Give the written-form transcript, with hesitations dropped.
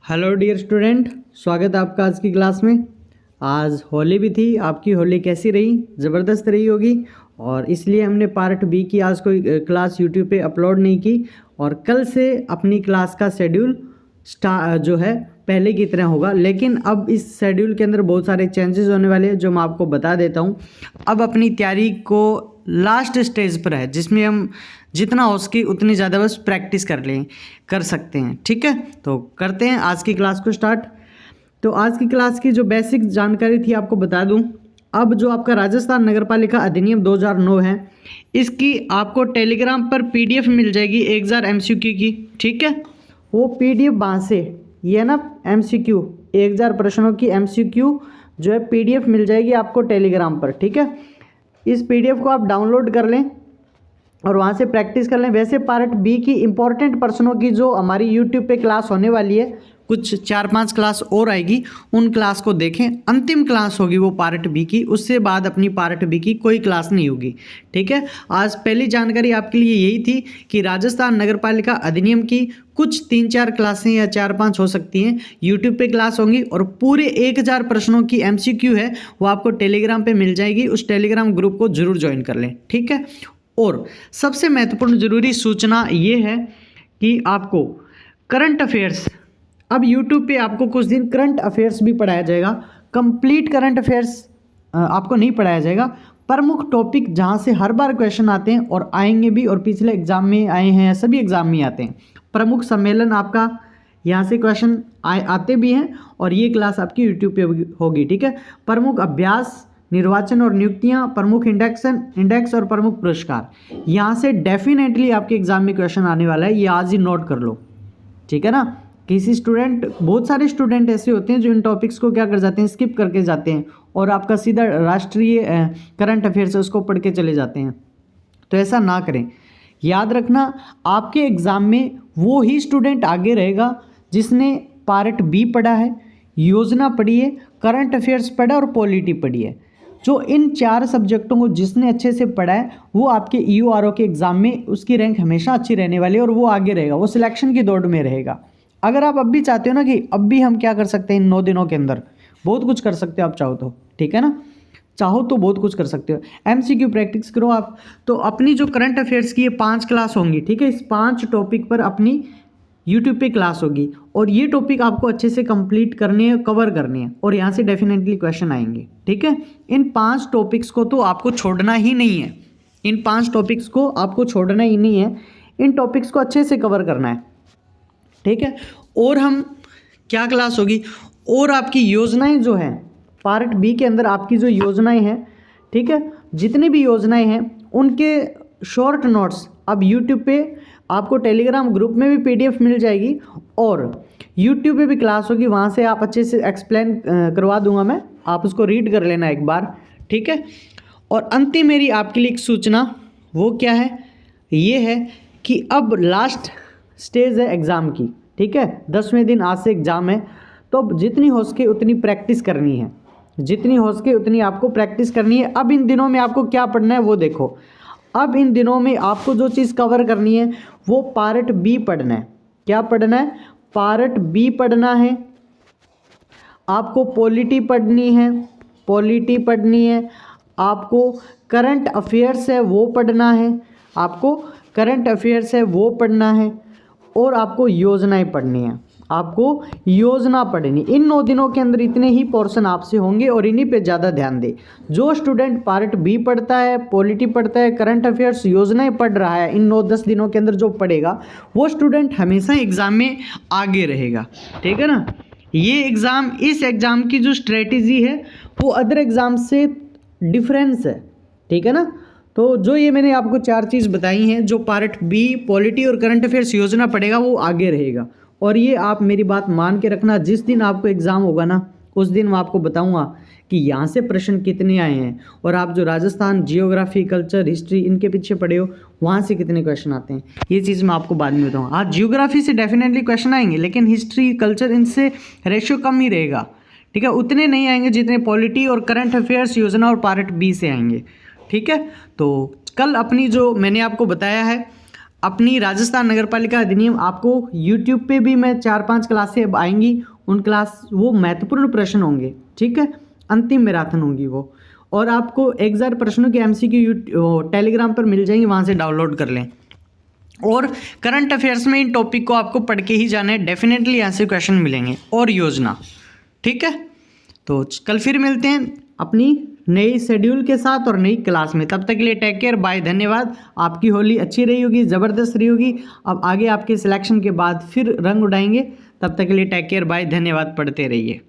Hello dear student, स्वागत है आपका आज की क्लास में। आज होली भी थी, आपकी होली कैसी रही? ज़बरदस्त रही होगी। और इसलिए हमने पार्ट बी की आज कोई क्लास यूट्यूब पे अपलोड नहीं की। और कल से अपनी क्लास का शेड्यूल जो है पहले की तरह होगा, लेकिन अब इस शेड्यूल के अंदर बहुत सारे चेंजेस होने वाले हैं जो मैं आपको बता देता हूँ। अब अपनी तैयारी को लास्ट स्टेज पर है, जिसमें हम जितना हो सके उतनी ज़्यादा बस प्रैक्टिस कर सकते हैं। ठीक है, तो करते हैं आज की क्लास को स्टार्ट। तो आज की क्लास की जो बेसिक जानकारी थी आपको बता दूं। अब जो आपका राजस्थान नगरपालिका अधिनियम 2009 है, इसकी आपको टेलीग्राम पर पीडीएफ मिल जाएगी 1000 एमसीक्यू की। ठीक है, वो पीडीएफ वहाँ से, ये ना एमसीक्यू 1000 प्रश्नों की एमसीक्यू जो है पीडीएफ मिल जाएगी आपको टेलीग्राम पर। ठीक है, इस पीडीएफ को आप डाउनलोड कर लें और वहाँ से प्रैक्टिस कर लें। वैसे पार्ट बी की इंपॉर्टेंट प्रश्नों की जो हमारी यूट्यूब पे क्लास होने वाली है, कुछ 4-5 क्लास और आएगी, उन क्लास को देखें। अंतिम क्लास होगी वो पार्ट बी की, उससे बाद अपनी पार्ट बी की कोई क्लास नहीं होगी। ठीक है, आज पहली जानकारी आपके लिए यही थी कि राजस्थान नगरपालिका अधिनियम की कुछ 3-4 क्लासें या 4-5 हो सकती हैं यूट्यूब पे क्लास होंगी, और पूरे 1000 प्रश्नों की एमसीक्यू है वो आपको टेलीग्राम पे मिल जाएगी। उस टेलीग्राम ग्रुप को जरूर ज्वाइन कर लें। ठीक है, और सबसे महत्वपूर्ण ज़रूरी सूचना ये है कि आपको करंट अफेयर्स, अब यूट्यूब पे आपको कुछ दिन करंट अफेयर्स भी पढ़ाया जाएगा। कंप्लीट करंट अफेयर्स आपको नहीं पढ़ाया जाएगा। प्रमुख टॉपिक जहाँ से हर बार क्वेश्चन आते हैं और आएंगे भी, और पिछले एग्जाम में आए हैं, सभी एग्जाम में आते हैं। प्रमुख सम्मेलन आपका यहाँ से क्वेश्चन आते भी हैं, और ये क्लास आपकी यूट्यूब पे होगी। ठीक है, प्रमुख अभ्यास, निर्वाचन और नियुक्तियां, प्रमुख इंडेक्स और प्रमुख पुरस्कार, यहाँ से डेफिनेटली आपके एग्जाम में क्वेश्चन आने वाला है। ये आज ही नोट कर लो। ठीक है ना, किसी स्टूडेंट, बहुत सारे स्टूडेंट ऐसे होते हैं जो इन टॉपिक्स को क्या कर जाते हैं, स्किप करके जाते हैं और आपका सीधा राष्ट्रीय करंट अफेयर्स है उसको पढ़ के चले जाते हैं। तो ऐसा ना करें। याद रखना, आपके एग्ज़ाम में वो ही स्टूडेंट आगे रहेगा जिसने पार्ट बी पढ़ा है, योजना पढ़ी है, करंट अफेयर्स पढ़ा और पॉलिटी पढ़ी है। जो इन 4 सब्जेक्टों को जिसने अच्छे से पढ़ा है, वो आपके ईओआरओ के एग्ज़ाम में उसकी रैंक हमेशा अच्छी रहने वाली है और वो आगे रहेगा, वो सिलेक्शन की दौड़ में रहेगा। अगर आप अब भी चाहते हो ना कि अब भी हम क्या कर सकते हैं, इन 9 दिनों के अंदर बहुत कुछ कर सकते हो आप चाहो तो। ठीक है ना, चाहो तो बहुत कुछ कर सकते हो। एमसीक्यू प्रैक्टिस करो आप। तो अपनी जो करंट अफेयर्स की ये 5 क्लास होंगी। ठीक है, इस 5 टॉपिक पर अपनी यूट्यूब पे क्लास होगी, और ये टॉपिक आपको अच्छे से कंप्लीट करने हैं, कवर करने हैं, और यहाँ से डेफिनेटली क्वेश्चन आएंगे। ठीक है, इन 5 टॉपिक्स को तो आपको छोड़ना ही नहीं है। इन 5 टॉपिक्स को आपको छोड़ना ही नहीं है, इन टॉपिक्स को अच्छे से कवर करना है। ठीक है, और हम क्या क्लास होगी, और आपकी योजनाएं जो हैं पार्ट बी के अंदर, आपकी जो योजनाएं हैं, ठीक है, जितनी भी योजनाएं हैं उनके शॉर्ट नोट्स अब यूट्यूब पे आपको टेलीग्राम ग्रुप में भी पीडीएफ मिल जाएगी, और यूट्यूब पे भी क्लास होगी, वहाँ से आप अच्छे से एक्सप्लेन करवा दूंगा मैं, आप उसको रीड कर लेना एक बार। ठीक है, और अंतिम मेरी आपके लिए एक सूचना, वो क्या है, ये है कि अब लास्ट स्टेज है एग्ज़ाम की। ठीक है, 10वें दिन आज से एग्ज़ाम है, तो अब जितनी हो सके उतनी प्रैक्टिस करनी है, जितनी हो सके उतनी आपको प्रैक्टिस करनी है। अब इन दिनों में आपको क्या पढ़ना है वो देखो। अब इन दिनों में आपको जो चीज़ कवर करनी है वो पार्ट बी पढ़ना है। क्या पढ़ना है? पार्ट बी पढ़ना है। आपको पॉलिटी पढ़नी है, पॉलिटी पढ़नी है। आपको करंट अफेयर्स है वो पढ़ना है, आपको करंट अफेयर्स है वो पढ़ना है, और आपको योजनाएं पढ़नी है, आपको योजना पढ़नी। इन 9 दिनों के अंदर इतने ही पोर्शन आपसे होंगे, और इन्हीं पे ज़्यादा ध्यान दें। जो स्टूडेंट पार्ट बी पढ़ता है, पॉलिटी पढ़ता है, करंट अफेयर्स, योजनाएं पढ़ रहा है, इन 9-10 दिनों के अंदर जो पढ़ेगा वो स्टूडेंट हमेशा एग्ज़ाम में आगे रहेगा। ठीक है ना, ये एग्ज़ाम, इस एग्ज़ाम की जो स्ट्रेटेजी है वो अदर एग्ज़ाम से डिफरेंस है। ठीक है ना, तो जो ये मैंने आपको 4 चीज़ बताई हैं, जो पार्ट बी पॉलिटी और करंट अफेयर्स योजना पढ़ेगा वो आगे रहेगा। और ये आप मेरी बात मान के रखना, जिस दिन आपको एग्ज़ाम होगा ना, उस दिन मैं आपको बताऊंगा कि यहाँ से प्रश्न कितने आए हैं, और आप जो राजस्थान जियोग्राफी, कल्चर, हिस्ट्री इनके पीछे पढ़े हो वहाँ से कितने क्वेश्चन आते हैं, ये चीज़ मैं आपको बाद में बताऊँगा। आज जियोग्राफी से डेफिनेटली क्वेश्चन आएंगे, लेकिन हिस्ट्री, कल्चर, इनसे रेशियो कम ही रहेगा। ठीक है, उतने नहीं आएंगे जितने पॉलिटी और करंट अफेयर्स, योजना और पार्ट बी से आएंगे। ठीक है, तो कल अपनी जो मैंने आपको बताया है, अपनी राजस्थान नगर पालिका अधिनियम आपको यूट्यूब पे भी मैं 4-5 क्लासें अब आएंगी, उन क्लास वो महत्वपूर्ण प्रश्न होंगे, ठीक है, अंतिम मैराथन होंगी वो, और आपको 1000 प्रश्नों के MCQ टेलीग्राम पर मिल जाएंगे, वहाँ से डाउनलोड कर लें। और करंट अफेयर्स में इन टॉपिक को आपको पढ़ के ही जाना है, डेफिनेटली यहाँ से क्वेश्चन मिलेंगे और योजना, ठीक है। तो कल फिर मिलते हैं अपनी नई शेड्यूल के साथ और नई क्लास में, तब तक के लिए टेक केयर, बाय, धन्यवाद। आपकी होली अच्छी रही होगी, ज़बरदस्त रही होगी। अब आगे आपके सिलेक्शन के बाद फिर रंग उड़ाएंगे, तब तक के लिए टेक केयर, बाय, धन्यवाद। पढ़ते रहिए।